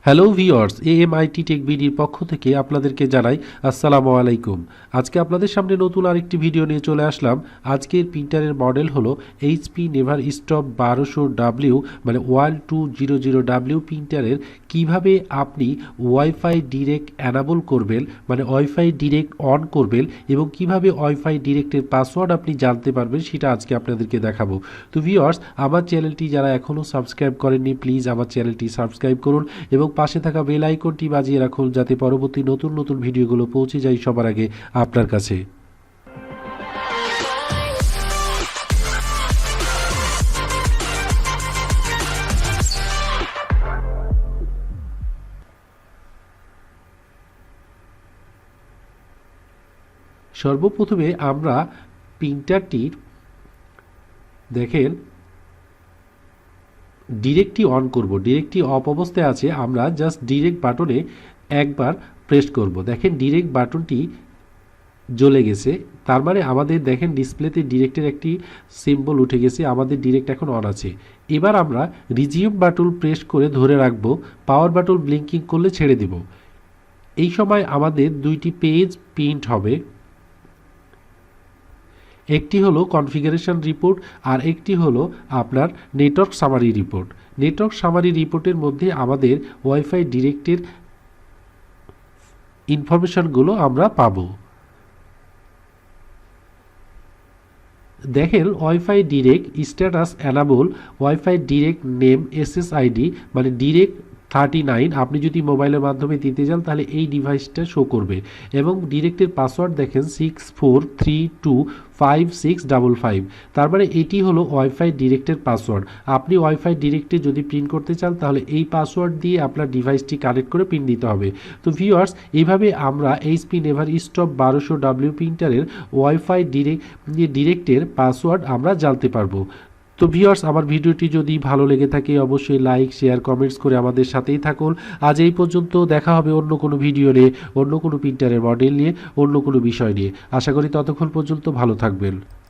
Hello viewers, এএমআইটি take বিডির পক্ষ থেকে আপনাদেরকে জানাই আসসালামু আলাইকুম। আজকে আপনাদের সামনে নতুন আরেকটি ভিডিও নিয়ে চলে আসলাম। আজকের প্রিন্টারের মডেল হলো এইচপি নেভারস্টপ 1200W মানে 1200W প্রিন্টারের কিভাবে আপনি ওয়াইফাই ডিরেক্ট অ্যানাবল করবেন মানে ওয়াইফাই ডিরেক্ট অন করবেন এবং কিভাবে ওয়াইফাই ডিরেক্টের পাসওয়ার্ড আপনি জানতে পারবেন সেটা আজকে আপনাদেরকে দেখাবো। তো ভিউয়ার্স, আমার চ্যানেলটি যারা এখনও সাবস্ক্রাইব করেননি প্লিজ আমার চ্যানেলটি সাবস্ক্রাইব করুন এবং পাশে থাকা বেল আইকনটি বাজিয়ে রাখুন যাতে পরবর্তী নতুন নতুন ভিডিওগুলো পৌঁছে যায় সবার আগে আপনার কাছে। সর্বপ্রথমে আমরা প্রিন্টারটির দেখেন ডিরেক্টটি অন করব। ডিরেক্টটি অফ অবস্থায় আছে, আমরা জাস্ট ডিরেক্ট বাটনে একবার প্রেস করব। দেখেন ডিরেক্ট বাটনটি জ্বলে গেছে, তার মানে আমাদের দেখেন ডিসপ্লেতে ডিরেক্টের একটি সিম্বল উঠে গেছে, আমাদের ডিরেক্ট এখন অন আছে। এবার আমরা রিজিউম বাটন প্রেস করে ধরে রাখবো, পাওয়ার বাটন ব্লিঙ্কিং করলে ছেড়ে দিব। এই সময় আমাদের দুইটি পেজ প্রিন্ট হবে, একটি হলো কনফিগারেশন রিপোর্ট আর একটি হলো আপনার network summary report. Network summary রিপোর্টের মধ্যে আমাদের ওয়াইফাই ডিরেক্টের ইনফরমেশনগুলো আমরা পাবো। দেখেন wifi direct status enable wifi direct name SSID মানে ডিরেক্ট 39 আপনি যদি মোবাইলের মাধ্যমে দিতে যান তাহলে এই ডিভাইসটা শো করবে এবং ডিরেক্টের পাসওয়ার্ড দেখেন 64325655। তার মানে এটি হলো ওয়াইফাই ডিরেক্টের পাসওয়ার্ড। আপনি ওয়াইফাই ডিরেক্টে যদি প্রিন্ট করতে চান তাহলে এই পাসওয়ার্ড দিয়ে আপনার ডিভাইসটি কানেক্ট করে প্রিন্ট দিতে হবে। তো ভিউয়ার্স, এইভাবে আমরা এইচপি নেভারস্টপ 1200W প্রিন্টারের ওয়াইফাই ডিরেক্টের পাসওয়ার্ড আমরা জানতে পারবো। তো ভিউয়ার্স, আমার ভিডিওটি যদি ভালো লেগে থাকে অবশ্যই লাইক শেয়ার কমেন্টস করে আমাদের সাথেই থাকুন। আজ এই পর্যন্ত, দেখা হবে অন্য কোনো ভিডিও নিয়ে, অন্য কোনো প্রিন্টারের মডেল নিয়ে, অন্য কোনো বিষয় নিয়ে। আশা করি ততক্ষণ পর্যন্ত ভালো থাকবেন।